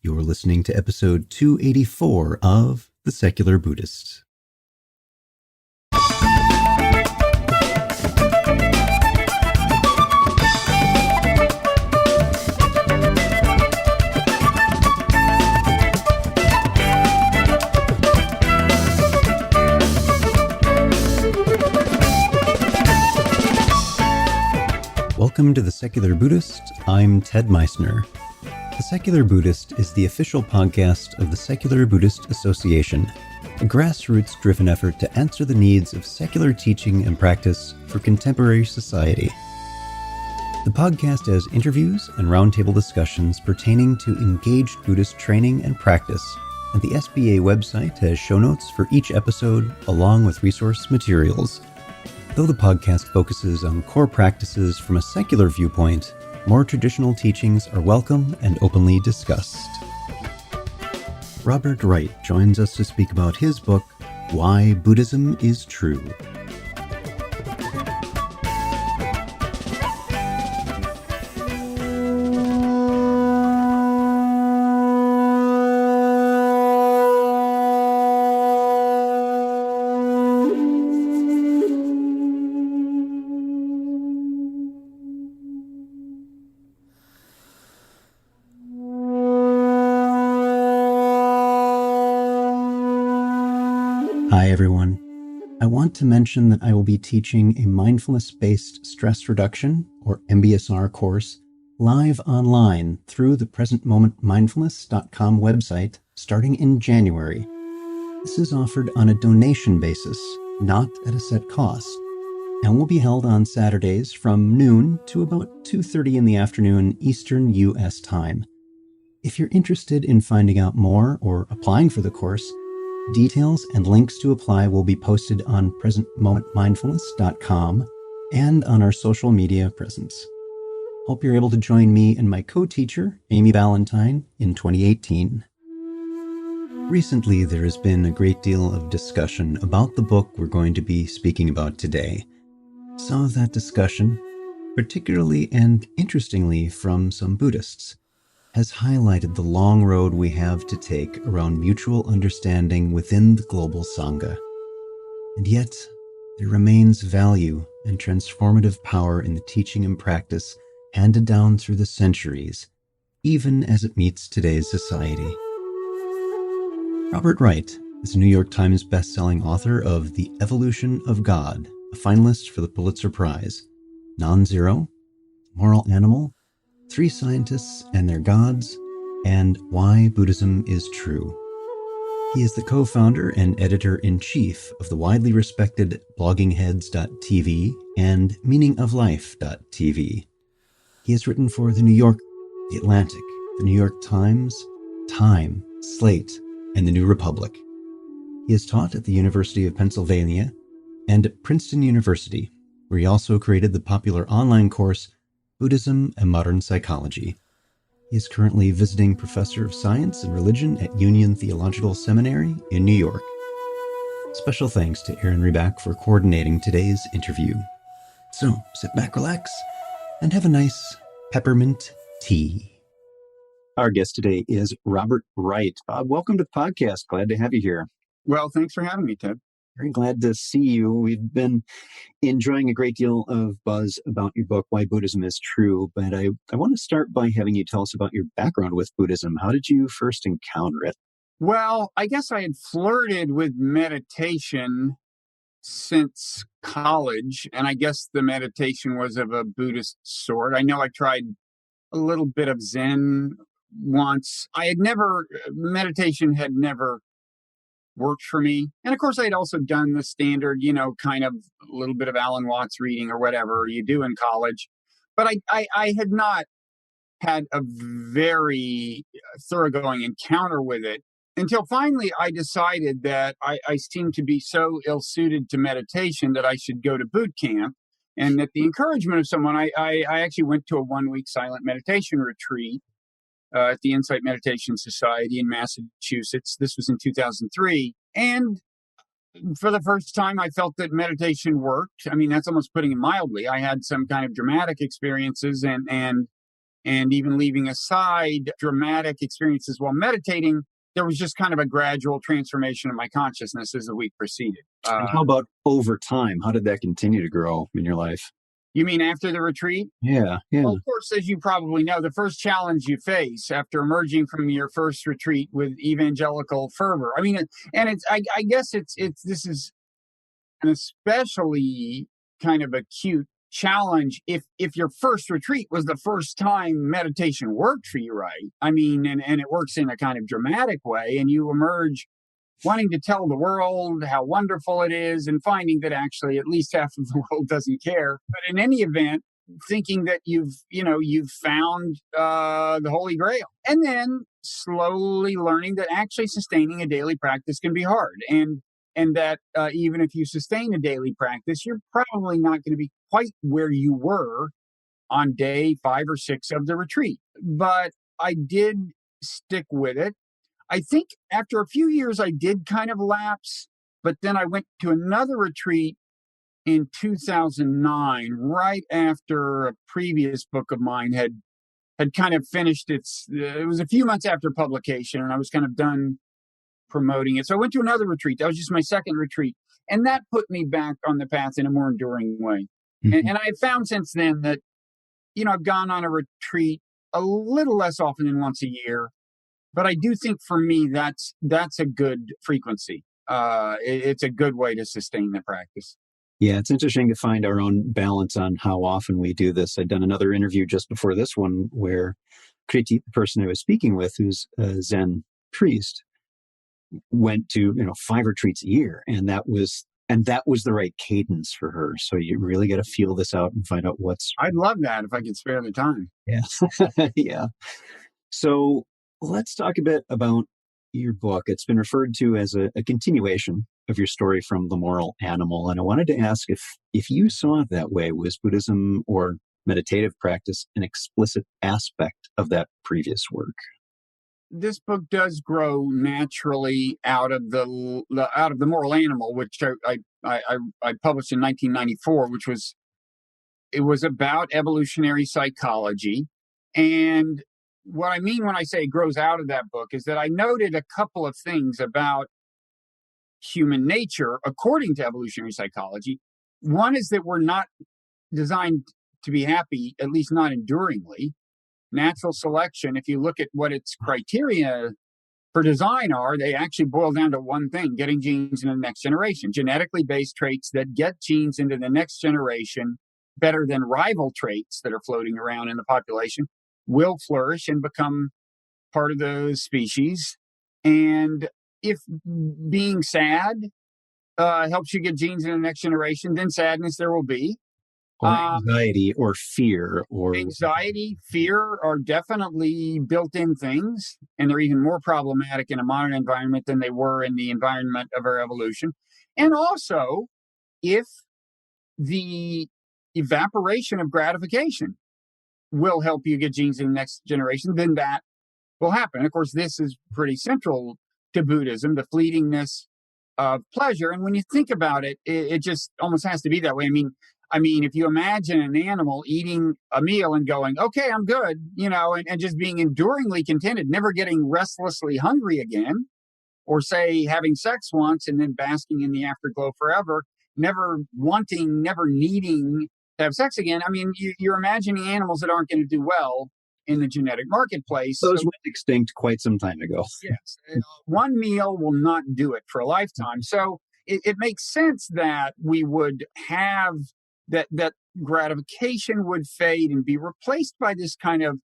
You're listening to episode 284 of The Secular Buddhist. Welcome to The Secular Buddhist. I'm Ted Meissner. The Secular Buddhist is the official podcast of the Secular Buddhist Association, a grassroots-driven effort to answer the needs of secular teaching and practice for contemporary society. The podcast has interviews and roundtable discussions pertaining to engaged Buddhist training and practice, and the SBA website has show notes for each episode along with resource materials. Though the podcast focuses on core practices from a secular viewpoint, more traditional teachings are welcome and openly discussed. Robert Wright joins us to speak about his book, Why Buddhism is True. Hi everyone. I want to mention that I will be teaching a mindfulness-based stress reduction, or MBSR course, live online through the presentmomentmindfulness.com website starting in January. This is offered on a donation basis, not at a set cost, and will be held on Saturdays from noon to about 2:30 in the afternoon Eastern U.S. time. If you're interested in finding out more or applying for the course, details and links to apply will be posted on presentmomentmindfulness.com and on our social media presence. Hope you're able to join me and my co-teacher, Amy Ballantyne, in 2018. Recently, there has been a great deal of discussion about the book we're going to be speaking about today. Some of that discussion, particularly and interestingly from some Buddhists, has highlighted the long road we have to take around mutual understanding within the global Sangha. And yet, there remains value and transformative power in the teaching and practice handed down through the centuries, even as it meets today's society. Robert Wright is a New York Times bestselling author of The Evolution of God, a finalist for the Pulitzer Prize, Non-Zero, Moral Animal, Three Scientists and Their Gods, and Why Buddhism is True. He is the co-founder and editor-in-chief of the widely respected bloggingheads.tv and meaningoflife.tv. He has written for The New Yorker, The Atlantic, The New York Times, Time, Slate, and The New Republic. He has taught at the University of Pennsylvania and at Princeton University, where he also created the popular online course Buddhism and Modern Psychology. He is currently visiting professor of science and religion at Union Theological Seminary in New York. Special thanks to Aaron Reback for coordinating today's interview. So sit back, relax, and have a nice peppermint tea. Our guest today is Robert Wright. Bob, welcome to the podcast. Glad to have you here. Well, thanks for having me, Ted. Very glad to see you. We've been enjoying a great deal of buzz about your book, Why Buddhism is True, but I want to start by having you tell us about your background with Buddhism. How did you first encounter it? Well, I guess I had flirted with meditation since college, and I guess the meditation was of a Buddhist sort. I know I tried a little bit of Zen once. Meditation had never worked for me. And of course, I'd also done the standard, kind of a little bit of Alan Watts reading or whatever you do in college. But I had not had a very thoroughgoing encounter with it until finally I decided that I seemed to be so ill-suited to meditation that I should go to boot camp. And at the encouragement of someone, I actually went to a 1-week silent meditation retreat at the Insight Meditation Society in Massachusetts. This was in 2003. And for the first time, I felt that meditation worked. I mean, that's almost putting it mildly. I had some kind of dramatic experiences and And even leaving aside dramatic experiences while meditating, there was just kind of a gradual transformation of my consciousness as the week proceeded. And how about over time? How did that continue to grow in your life? You mean after the retreat? Yeah, yeah. Well, of course, as you probably know, the first challenge you face after emerging from your first retreat with evangelical fervor. I mean, and I guess this is an especially kind of acute challenge if your first retreat was the first time meditation worked for you, right? I mean, and it works in a kind of dramatic way, and you emerge wanting to tell the world how wonderful it is and finding that actually at least half of the world doesn't care. But in any event, thinking that you've found the Holy Grail, and then slowly learning that actually sustaining a daily practice can be hard, and that even if you sustain a daily practice, you're probably not going to be quite where you were on day 5 or 6 of the retreat. But I did stick with it. I think after a few years, I did kind of lapse, but then I went to another retreat in 2009, right after a previous book of mine had kind of finished it was a few months after publication, and I was kind of done promoting it. So I went to another retreat. That was just my second retreat. And that put me back on the path in a more enduring way. Mm-hmm. And I've found since then that, I've gone on a retreat a little less often than once a year. But I do think for me, that's a good frequency. It's a good way to sustain the practice. Yeah, it's interesting to find our own balance on how often we do this. I'd done another interview just before this one where Kriti, the person I was speaking with, who's a Zen priest, went to 5 retreats a year, and that was the right cadence for her. So you really got to feel this out and find out what's. I'd love that if I could spare the time. Yeah, yeah. So let's talk a bit about your book. It's been referred to as a continuation of your story from The Moral Animal. And I wanted to ask if you saw it that way. Was Buddhism or meditative practice an explicit aspect of that previous work? This book does grow naturally out of the Moral Animal, which I published in 1994, it was about evolutionary psychology. And what I mean when I say it grows out of that book is that I noted a couple of things about human nature according to evolutionary psychology. One is that we're not designed to be happy, at least not enduringly. Natural selection, if you look at what its criteria for design are, they actually boil down to one thing: getting genes into the next generation. Genetically based traits that get genes into the next generation better than rival traits that are floating around in the population will flourish and become part of the species. And if being sad helps you get genes in the next generation, then sadness there will be. Or anxiety or fear. Anxiety, fear are definitely built-in things, and they're even more problematic in a modern environment than they were in the environment of our evolution. And also, if the evaporation of gratification will help you get genes in the next generation, then that will happen. Of course, this is pretty central to Buddhism, the fleetingness of pleasure. And when you think about it, it just almost has to be that way. I mean, if you imagine an animal eating a meal and going, okay, I'm good, and just being enduringly contented, never getting restlessly hungry again, or say having sex once and then basking in the afterglow forever, never needing to have sex again. I mean, you're imagining animals that aren't going to do well in the genetic marketplace. Those went extinct quite some time ago. Yes. One meal will not do it for a lifetime. So it makes sense that we would have that gratification would fade and be replaced by this kind of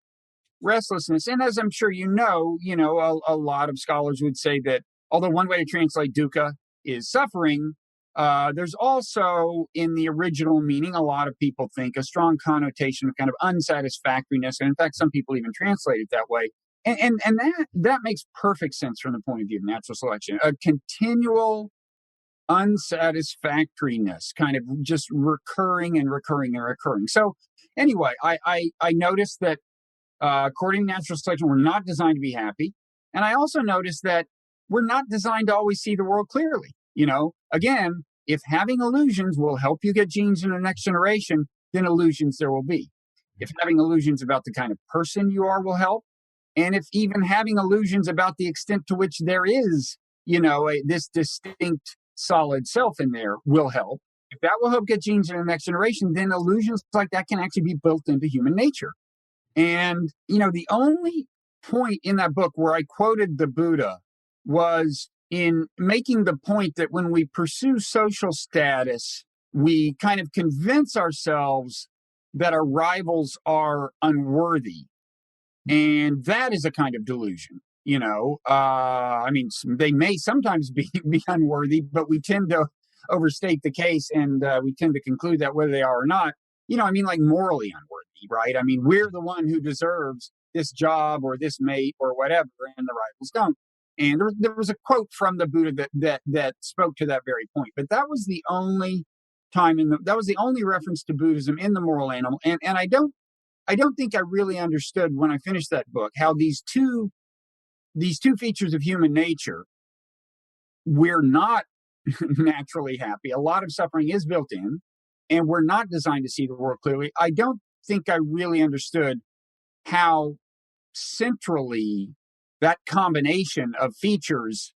restlessness. And as I'm sure a lot of scholars would say that although one way to translate dukkha is suffering, there's also, in the original meaning, a lot of people think a strong connotation of kind of unsatisfactoriness. And in fact, some people even translate it that way. And that makes perfect sense from the point of view of natural selection. A continual unsatisfactoriness, kind of just recurring and recurring and recurring. So anyway, I noticed that according to natural selection, we're not designed to be happy. And I also noticed that we're not designed to always see the world clearly. Again, if having illusions will help you get genes in the next generation, then illusions there will be. if having illusions about the kind of person you are will help, and if even having illusions about the extent to which there is, this distinct solid self in there will help. If that will help get genes in the next generation, then illusions like that can actually be built into human nature. And, the only point in that book where I quoted the Buddha was in making the point that when we pursue social status, we kind of convince ourselves that our rivals are unworthy. And that is a kind of delusion. They may sometimes be unworthy, but we tend to overstate the case, and we tend to conclude that whether they are or not, like morally unworthy, right? We're the one who deserves this job or this mate or whatever, and the rivals don't. And there was a quote from the Buddha that spoke to that very point. But that was the only time that was the only reference to Buddhism in The Moral Animal. And I don't think I really understood when I finished that book how these two features of human nature, we're not naturally happy. A lot of suffering is built in, and we're not designed to see the world clearly. I don't think I really understood how centrally that combination of figures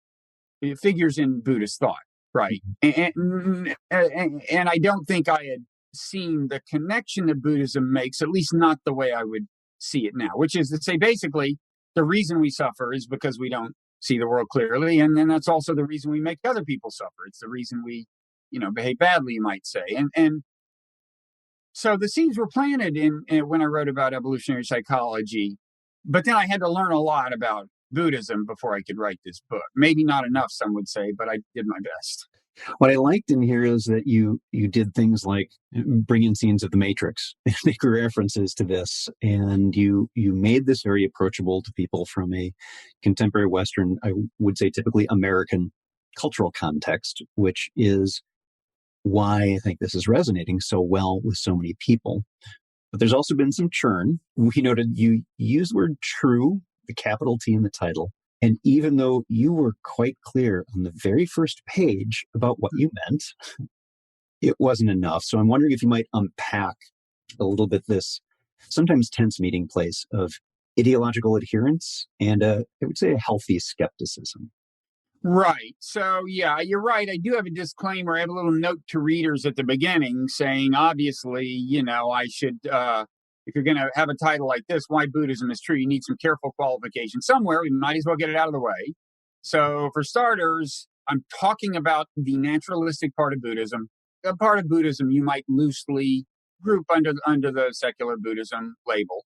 in Buddhist thought, right? And I don't think I had seen the connection that Buddhism makes, at least not the way I would see it now, which is to say, basically, the reason we suffer is because we don't see the world clearly, and then that's also the reason we make other people suffer. It's the reason we, behave badly, you might say, and so the seeds were planted in when I wrote about evolutionary psychology, but then I had to learn a lot about Buddhism before I could write this book. Maybe not enough, some would say, but I did my best. What I liked in here is that you did things like bring in scenes of The Matrix, make references to this, and you made this very approachable to people from a contemporary Western, I would say typically American cultural context, which is why I think this is resonating so well with so many people. But there's also been some churn. We noted you use the word true, the capital T in the title. And even though you were quite clear on the very first page about what you meant, it wasn't enough. So I'm wondering if you might unpack a little bit this sometimes tense meeting place of ideological adherence and I would say a healthy skepticism. Right. So, yeah, you're right. I do have a disclaimer. I have a little note to readers at the beginning saying, obviously, I should, if you're going to have a title like this, Why Buddhism is True, you need some careful qualification somewhere. We might as well get it out of the way. So, for starters, I'm talking about the naturalistic part of Buddhism. A part of Buddhism you might loosely group under the secular Buddhism label.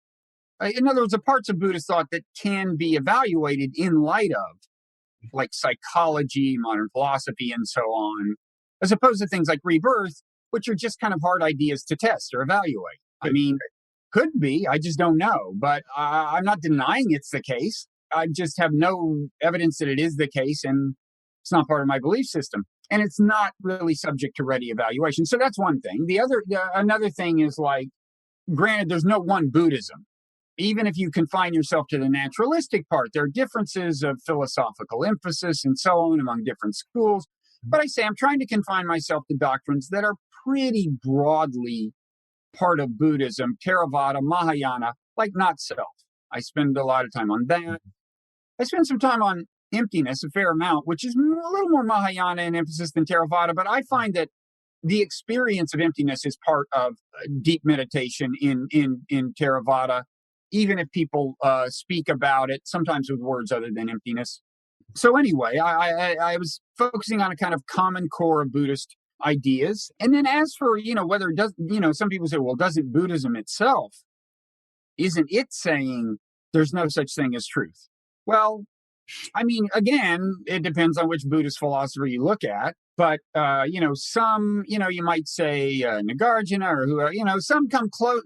In other words, the parts of Buddhist thought that can be evaluated in light of, like psychology, modern philosophy, and so on, as opposed to things like rebirth, which are just kind of hard ideas to test or evaluate. Could be, I just don't know, but I'm not denying it's the case. I just have no evidence that it is the case, and it's not part of my belief system. And it's not really subject to ready evaluation. So that's one thing. Another thing is, like, granted, there's no one Buddhism. Even if you confine yourself to the naturalistic part, there are differences of philosophical emphasis and so on among different schools. But I say I'm trying to confine myself to doctrines that are pretty broadly part of Buddhism, Theravada, Mahayana, like not self. I spend a lot of time on that. I spend some time on emptiness, a fair amount, which is a little more Mahayana in emphasis than Theravada. But I find that the experience of emptiness is part of deep meditation in Theravada, even if people speak about it, sometimes with words other than emptiness. So anyway, I was focusing on a kind of common core of Buddhist ideas. And then as for, whether it does, some people say, well, doesn't Buddhism itself, isn't it saying there's no such thing as truth? Well, again, it depends on which Buddhist philosopher you look at. But, some, you might say Nagarjuna or who, some come close,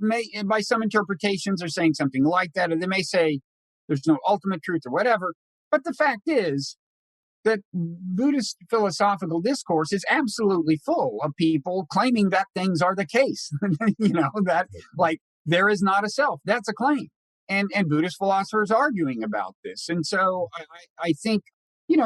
by some interpretations are saying something like that, or they may say there's no ultimate truth or whatever. But the fact is that Buddhist philosophical discourse is absolutely full of people claiming that things are the case, that like there is not a self. That's a claim. And Buddhist philosophers arguing about this. And so I think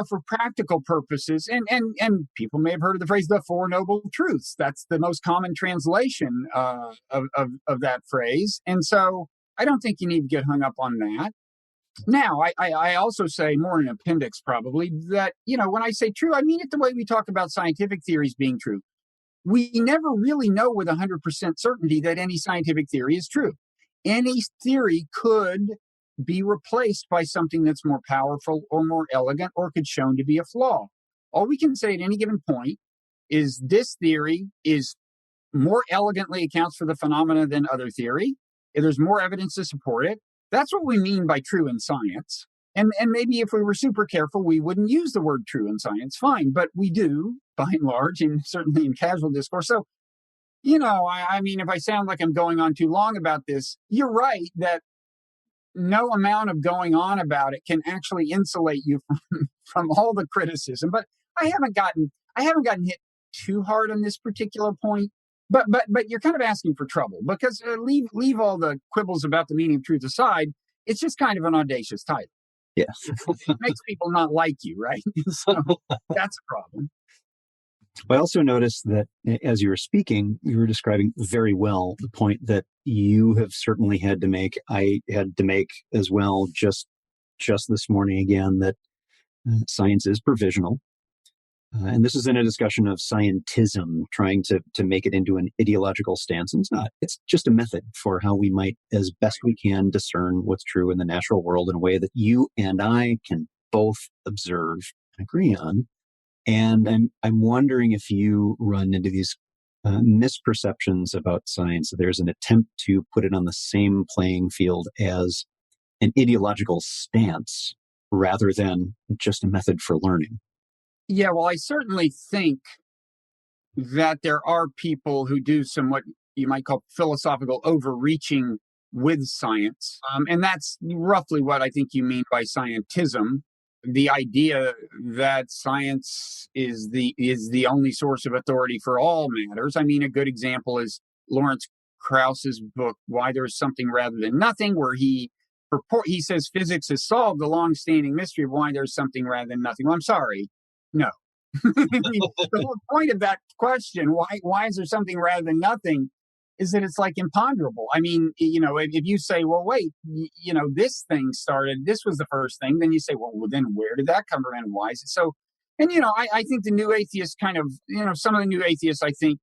for practical purposes, and people may have heard of the phrase "the Four Noble Truths." That's the most common translation of that phrase, and so I don't think you need to get hung up on that. Now, I also say more in an appendix probably that when I say true, I mean it the way we talk about scientific theories being true. We never really know with 100% certainty that any scientific theory is true. Any theory could be replaced by something that's more powerful or more elegant or could shown to be a flaw. All we can say at any given point is this theory is more elegantly accounts for the phenomena than other theory. If there's more evidence to support it. That's what we mean by true in science. And maybe if we were super careful, we wouldn't use the word true in science. Fine, but we do, by and large, and certainly in casual discourse. So, I mean, if I sound like I'm going on too long about this, you're right that no amount of going on about it can actually insulate you from all the criticism. But I haven't gotten hit too hard on this particular point. But you're kind of asking for trouble because leave all the quibbles about the meaning of truth aside. It's just kind of an audacious title. Yes. It makes people not like you, right? So that's a problem. I also noticed that as you were speaking, you were describing very well the point that you have certainly had to make. I had to make as well just this morning again, that science is provisional. And this is in a discussion of scientism, trying to make it into an ideological stance. And it's not. It's just a method for how we might, as best we can, discern what's true in the natural world in a way that you and I can both observe and agree on. And I'm wondering if you run into these misperceptions about science. There's an attempt to put it on the same playing field as an ideological stance rather than just a method for learning. Yeah, well, I certainly think that there are people who do somewhat you might call philosophical overreaching with science. And that's roughly what I think you mean by scientism. The idea that science is the only source of authority for all matters. I mean, a good example is Lawrence Krauss's book, Why There's Something Rather Than Nothing, where he says physics has solved the long-standing mystery of why there's something rather than nothing. Well, I'm sorry. No. I mean, the whole point of that question, why is there something rather than nothing, is that it's like imponderable. I mean, if you say, well, wait, this thing started, this was the first thing, then you say, well, then where did that come from and why is it so? And, I think the new atheists kind of, some of the new atheists, I think,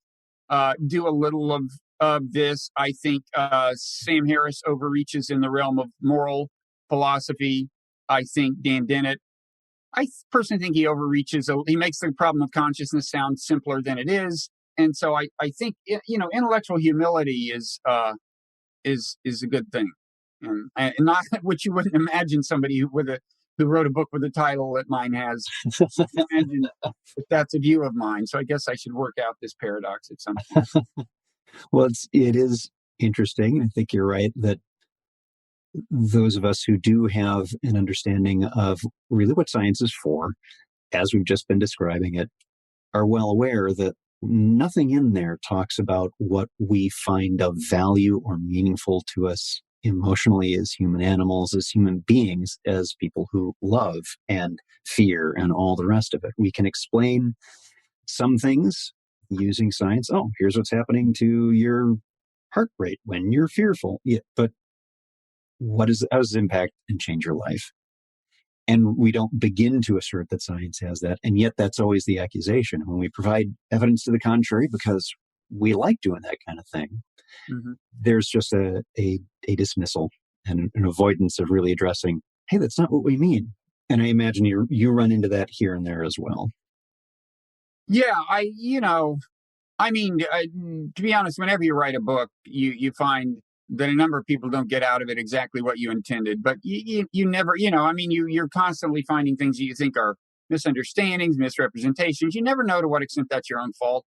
do a little of this. I think Sam Harris overreaches in the realm of moral philosophy. I think Dan Dennett, I personally think he overreaches. He makes the problem of consciousness sound simpler than it is. And so I think, intellectual humility is a good thing. And not what you wouldn't imagine somebody who wrote a book with a title that mine has. Imagine if that's a view of mine. So I guess I should work out this paradox at some point. Well, it is interesting. I think you're right that those of us who do have an understanding of really what science is for, as we've just been describing it, are well aware that nothing in there talks about what we find of value or meaningful to us emotionally as human animals, as human beings, as people who love and fear and all the rest of it. We can explain some things using science. Oh, here's what's happening to your heart rate when you're fearful. Yeah, but how does it impact and change your life? And we don't begin to assert that science has that. And yet that's always the accusation when we provide evidence to the contrary, because we like doing that kind of thing. Mm-hmm. There's just a dismissal and an avoidance of really addressing, hey, that's not what we mean. And I imagine you run into that here and there as well. Yeah, to be honest, whenever you write a book, you find that a number of people don't get out of it exactly what you intended, but you never, you're constantly finding things that you think are misunderstandings, misrepresentations. You never know to what extent that's your own fault.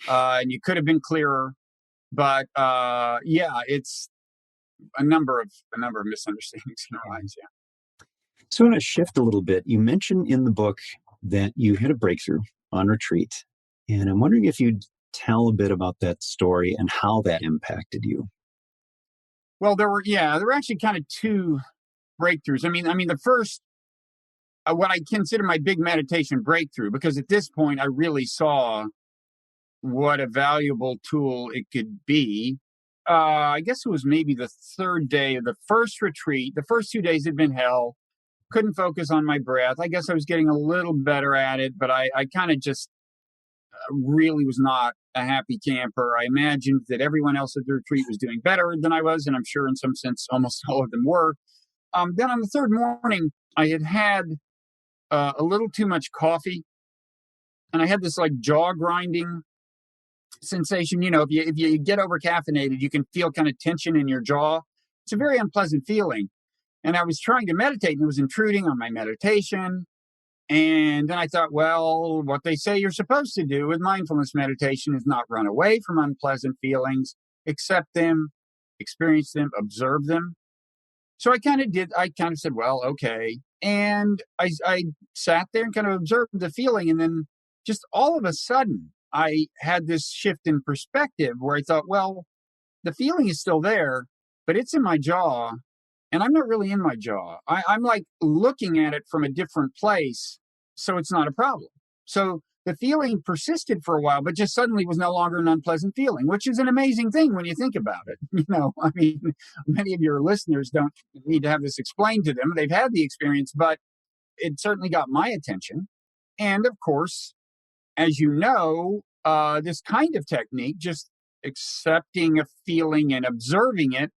And you could have been clearer, but it's a number of misunderstandings can arise. Yeah. So I want to shift a little bit. You mentioned in the book that you had a breakthrough on retreat, and I'm wondering if you'd tell a bit about that story and how that impacted you. Well, there were actually kind of two breakthroughs. I mean, the first what I consider my big meditation breakthrough, because at this point I really saw what a valuable tool it could be. I guess it was maybe the third day of the first retreat. The first 2 days had been hell. Couldn't focus on my breath. I guess I was getting a little better at it, but I kind of just really was not a happy camper. I imagined that everyone else at the retreat was doing better than I was, and I'm sure in some sense almost all of them were. Then on the third morning, I had a little too much coffee, and I had this like jaw grinding sensation. If you get over caffeinated, you can feel kind of tension in your jaw. It's a very unpleasant feeling. And I was trying to meditate, and it was intruding on my meditation. And then I thought, well, what they say you're supposed to do with mindfulness meditation is not run away from unpleasant feelings, accept them, experience them, observe them. So I kind of said, well, okay. And I sat there and kind of observed the feeling. And then just all of a sudden, I had this shift in perspective where I thought, well, the feeling is still there, but it's in my jaw. And I'm not really in my jaw. I'm like looking at it from a different place. So it's not a problem. So the feeling persisted for a while, but just suddenly was no longer an unpleasant feeling, which is an amazing thing when you think about it. I mean, many of your listeners don't need to have this explained to them. They've had the experience, but it certainly got my attention. And of course, as you know, this kind of technique, just accepting a feeling and observing it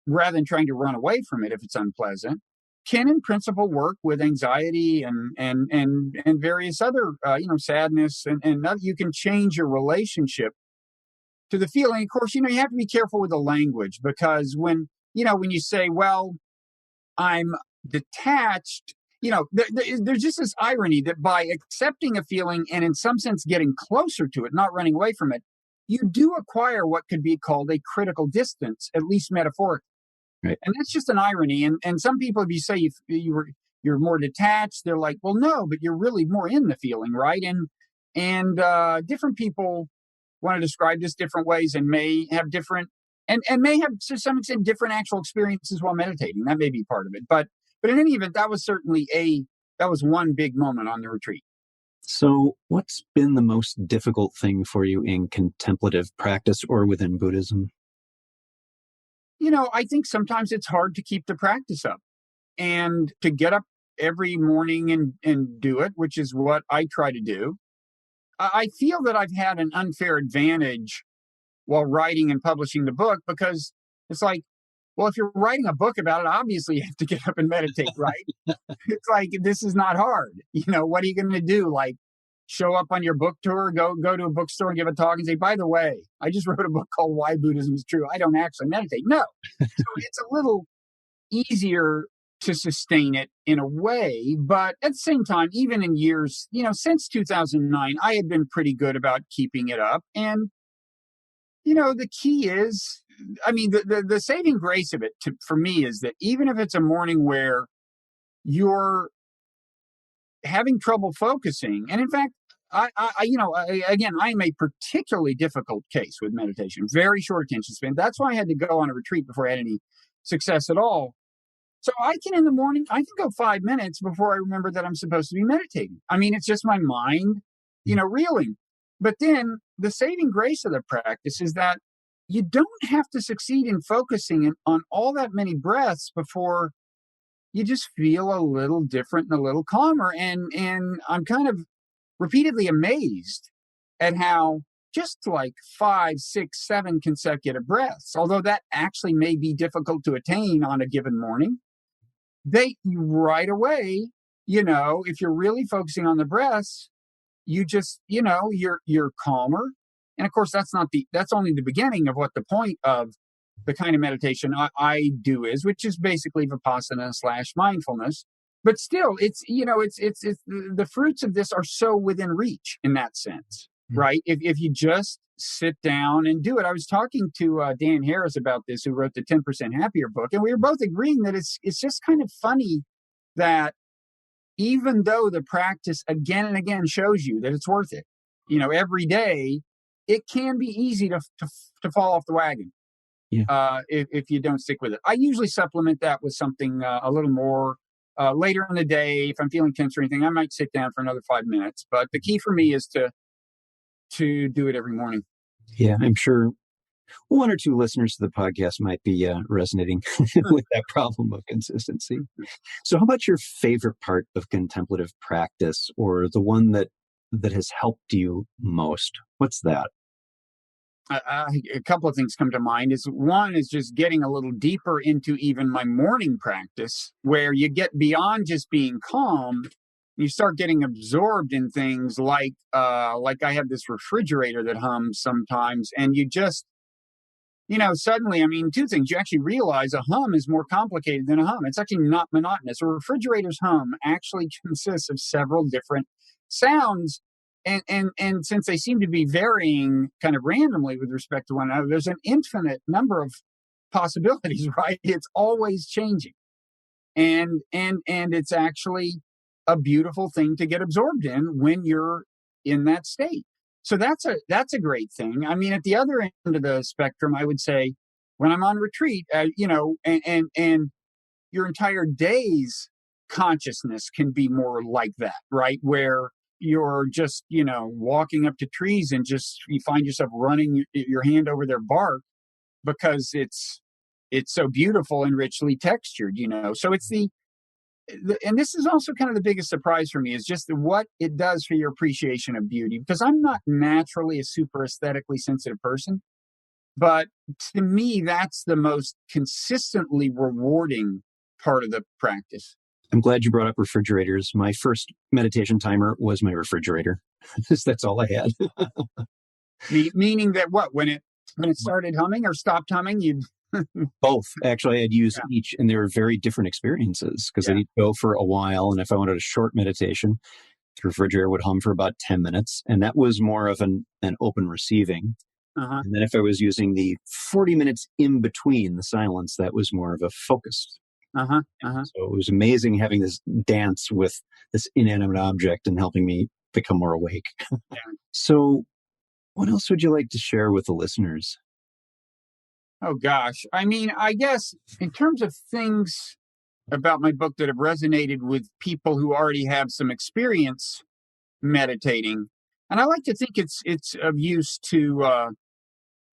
rather than trying to run away from it if it's unpleasant, can in principle work with anxiety and various other sadness, and you can change your relationship to the feeling. Of course, you have to be careful with the language, because when you say, well, I'm detached, there's just this irony that by accepting a feeling and in some sense getting closer to it, not running away from it, you do acquire what could be called a critical distance, at least metaphorically. Right. And that's just an irony. And some people, if you say you're more detached, they're like, well, no, but you're really more in the feeling, right? And different people want to describe this different ways, and may have different and may have to some extent different actual experiences while meditating. That may be part of it. But in any event, that was certainly one big moment on the retreat. So what's been the most difficult thing for you in contemplative practice or within Buddhism? I think sometimes it's hard to keep the practice up and to get up every morning and do it, which is what I try to do. I feel that I've had an unfair advantage while writing and publishing the book, because it's like, well, if you're writing a book about it, obviously you have to get up and meditate, right? It's like, this is not hard. What are you going to do? Like, show up on your book tour, go to a bookstore and give a talk and say, by the way, I just wrote a book called Why Buddhism is True. I don't actually meditate. No. So it's a little easier to sustain it in a way. But at the same time, even in years, since 2009, I had been pretty good about keeping it up. And, the key is, the saving grace of it for me is that even if it's a morning where you're having trouble focusing, and in fact, again, I am a particularly difficult case with meditation, very short attention span. That's why I had to go on a retreat before I had any success at all. So in the morning, I can go 5 minutes before I remember that I'm supposed to be meditating. It's just my mind, reeling. But then the saving grace of the practice is that you don't have to succeed in focusing on all that many breaths before you just feel a little different and a little calmer. And I'm kind of repeatedly amazed at how just like 5, 6, 7 consecutive breaths, although that actually may be difficult to attain on a given morning, they right away, if you're really focusing on the breaths, you just, you're calmer. And of course, that's only the beginning of what the point of the kind of meditation I do is, which is basically Vipassana / mindfulness. But still, it's the fruits of this are so within reach in that sense, right? If you just sit down and do it. I was talking to Dan Harris about this, who wrote the 10% Happier book, and we were both agreeing that it's just kind of funny that even though the practice again and again shows you that it's worth it, every day, it can be easy to fall off the wagon. Yeah. If you don't stick with it. I usually supplement that with something a little more Later in the day, if I'm feeling tense or anything, I might sit down for another 5 minutes. But the key for me is to do it every morning. Yeah, I'm sure one or two listeners to the podcast might be resonating with that problem of consistency. So how about your favorite part of contemplative practice, or the one that has helped you most? What's that? A couple of things come to mind. Is one is just getting a little deeper into even my morning practice, where you get beyond just being calm. You start getting absorbed in things like I have this refrigerator that hums sometimes, and you just, suddenly, I mean, two things. You actually realize a hum is more complicated than a hum. It's actually not monotonous. A refrigerator's hum actually consists of several different sounds. And since they seem to be varying kind of randomly with respect to one another, there's an infinite number of possibilities, right? It's always changing. And it's actually a beautiful thing to get absorbed in when you're in that state. So that's a great thing. I mean, at the other end of the spectrum, I would say when I'm on retreat, and your entire day's consciousness can be more like that, right? Where you're just, walking up to trees and just you find yourself running your hand over their bark because it's so beautiful and richly textured. So it's and this is also kind of the biggest surprise for me is just what it does for your appreciation of beauty, because I'm not naturally a super aesthetically sensitive person, but to me, that's the most consistently rewarding part of the practice. I'm glad you brought up refrigerators. My first meditation timer was my refrigerator. That's all I had. Meaning that when it started humming or stopped humming, you'd both. Actually, I'd use each, and they were very different experiences because they'd go for a while. And if I wanted a short meditation, the refrigerator would hum for about 10 minutes. And that was more of an open receiving. Uh-huh. And then if I was using the 40 minutes in between the silence, that was more of a focused. Uh-huh. Uh-huh. So it was amazing having this dance with this inanimate object and helping me become more awake. Yeah. So what else would you like to share with the listeners? Oh, gosh. I mean, I guess in terms of things about my book that have resonated with people who already have some experience meditating, and I like to think it's of use to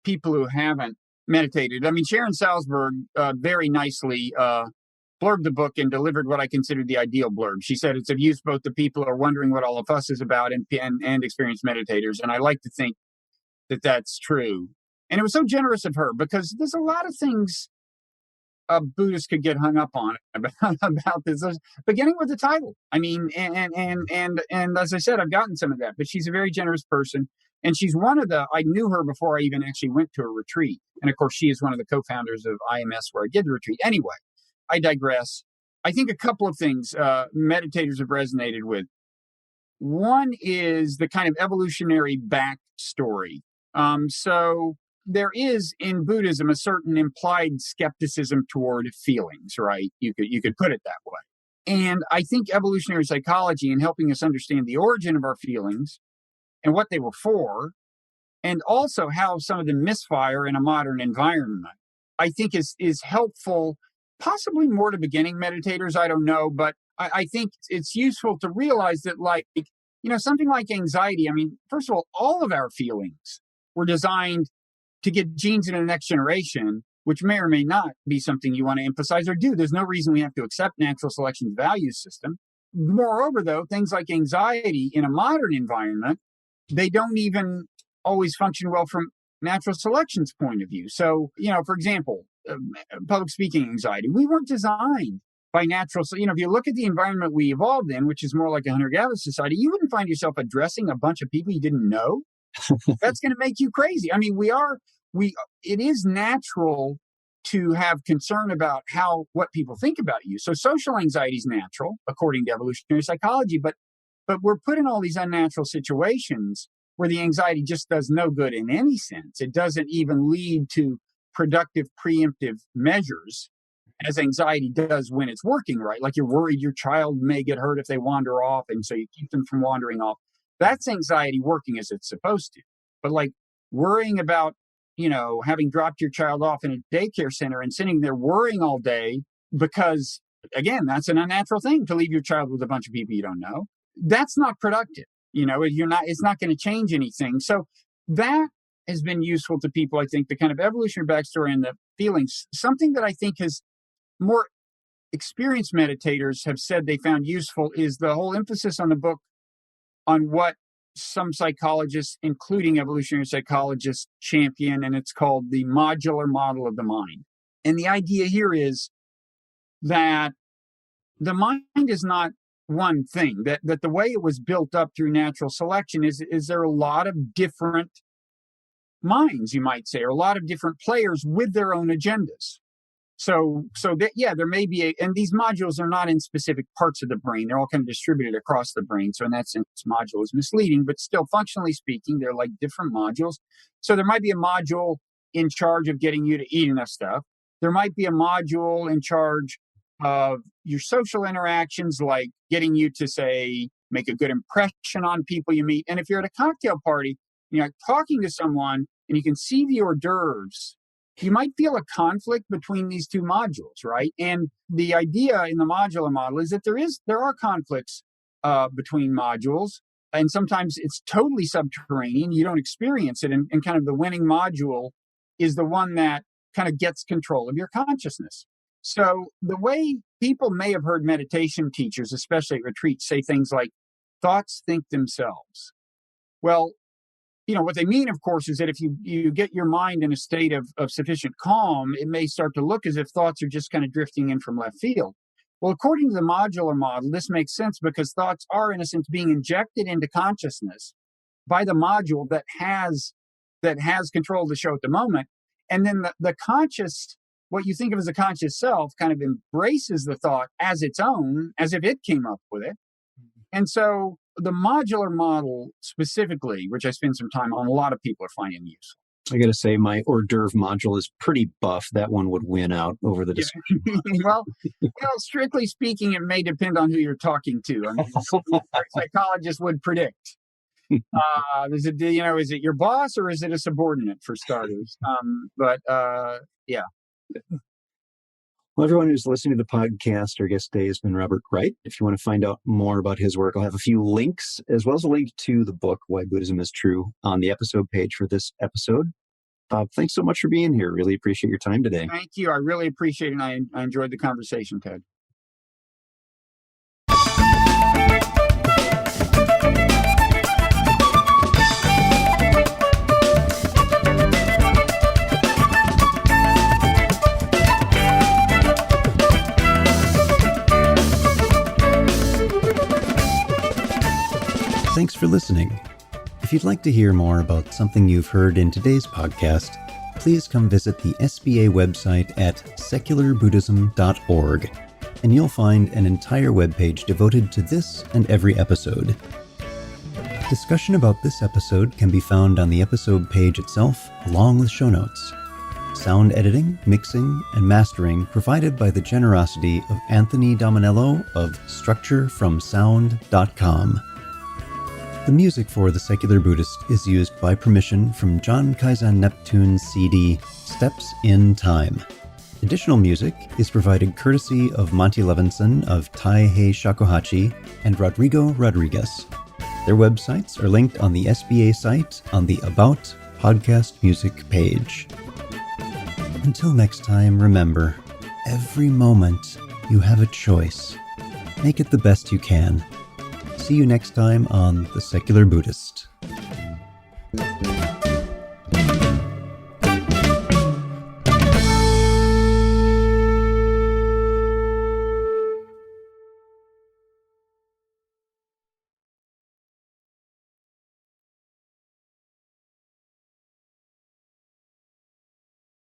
people who haven't meditated. I mean, Sharon Salzberg very nicely blurbed the book and delivered what I consider the ideal blurb. She said it's of use both to people who are wondering what all of us is about and experienced meditators. And I like to think that that's true. And it was so generous of her because there's a lot of things Buddhists could get hung up on about this, beginning with the title. I mean, and as I said, I've gotten some of that, but she's a very generous person. And she's I knew her before I even actually went to a retreat. And of course, she is one of the co-founders of IMS where I did the retreat. Anyway, I digress. I think a couple of things meditators have resonated with. One is the kind of evolutionary backstory. So there is in Buddhism a certain implied skepticism toward feelings, right? You could put it that way. And I think evolutionary psychology, in helping us understand the origin of our feelings and what they were for, and also how some of them misfire in a modern environment, I think is helpful, possibly more to beginning meditators. I don't know, but I think it's useful to realize that, something like anxiety. I mean, first of all of our feelings were designed to get genes into the next generation, which may or may not be something you want to emphasize or do. There's no reason we have to accept natural selection's value system. Moreover, though, things like anxiety in a modern environment, they don't even always function well from natural selection's point of view. So, for example, public speaking anxiety, we weren't designed by natural. So, if you look at the environment we evolved in, which is more like a hunter-gatherer society, you wouldn't find yourself addressing a bunch of people you didn't know. That's going to make you crazy. I mean, it is natural to have concern about what people think about you. So social anxiety is natural, according to evolutionary psychology, but we're put in all these unnatural situations where the anxiety just does no good in any sense. It doesn't even lead to productive preemptive measures, as anxiety does when it's working, right? Like you're worried your child may get hurt if they wander off, and so you keep them from wandering off. That's anxiety working as it's supposed to. But like worrying about, having dropped your child off in a daycare center and sitting there worrying all day because again, that's an unnatural thing to leave your child with a bunch of people you don't know. That's not productive. It's not going to change anything. So that has been useful to people. I think the kind of evolutionary backstory and the feelings, something that I think has more experienced meditators have said they found useful is the whole emphasis on the book on what some psychologists, including evolutionary psychologists, champion, and it's called the modular model of the mind. And the idea here is that the mind is not one thing, that the way it was built up through natural selection is there are a lot of different minds, you might say, or a lot of different players with their own agendas. So that, yeah, there may be and these modules are not in specific parts of the brain. They're all kind of distributed across the brain. So in that sense, module is misleading, but still functionally speaking, they're like different modules. So there might be a module in charge of getting you to eat enough stuff. There might be a module in charge of your social interactions, like getting you to, say, make a good impression on people you meet. And if you're at a cocktail party, talking to someone and you can see the hors d'oeuvres, you might feel a conflict between these two modules, right? And the idea in the modular model is that there are conflicts between modules, and sometimes it's totally subterranean. You don't experience it, and kind of the winning module is the one that kind of gets control of your consciousness. So the way people may have heard meditation teachers, especially at retreats, say things like, thoughts think themselves. Well, what they mean, of course, is that if you get your mind in a state of sufficient calm, it may start to look as if thoughts are just kind of drifting in from left field. Well, according to the modular model, this makes sense because thoughts are, in a sense, being injected into consciousness by the module that has control of the show at the moment. And then the conscious, what you think of as a conscious self, kind of embraces the thought as its own, as if it came up with it. And so the modular model specifically, which I spend some time on, a lot of people are finding useful. I got to say, my hors d'oeuvre module is pretty buff. That one would win out over the discussion. well, strictly speaking, it may depend on who you're talking to. I mean, psychologists would predict. Is it your boss or is it a subordinate, for starters? Yeah. Well, everyone who's listening to the podcast, our guest today has been Robert Wright. If you want to find out more about his work, I'll have a few links, as well as a link to the book, Why Buddhism is True, on the episode page for this episode. Thanks so much for being here. Really appreciate your time today. Thank you. I really appreciate it, and I enjoyed the conversation, Ted. Thanks for listening. If you'd like to hear more about something you've heard in today's podcast, please come visit the SBA website at secularbuddhism.org, and you'll find an entire webpage devoted to this and every episode. Discussion about this episode can be found on the episode page itself, along with show notes. Sound editing, mixing, and mastering provided by the generosity of Anthony Dominello of StructureFromSound.com. The music for The Secular Buddhist is used by permission from John Kaizen Neptune's CD, Steps in Time. Additional music is provided courtesy of Monty Levinson of Taihei Shakuhachi and Rodrigo Rodriguez. Their websites are linked on the SBA site on the About Podcast Music page. Until next time, remember, every moment you have a choice. Make it the best you can. See you next time on The Secular Buddhist.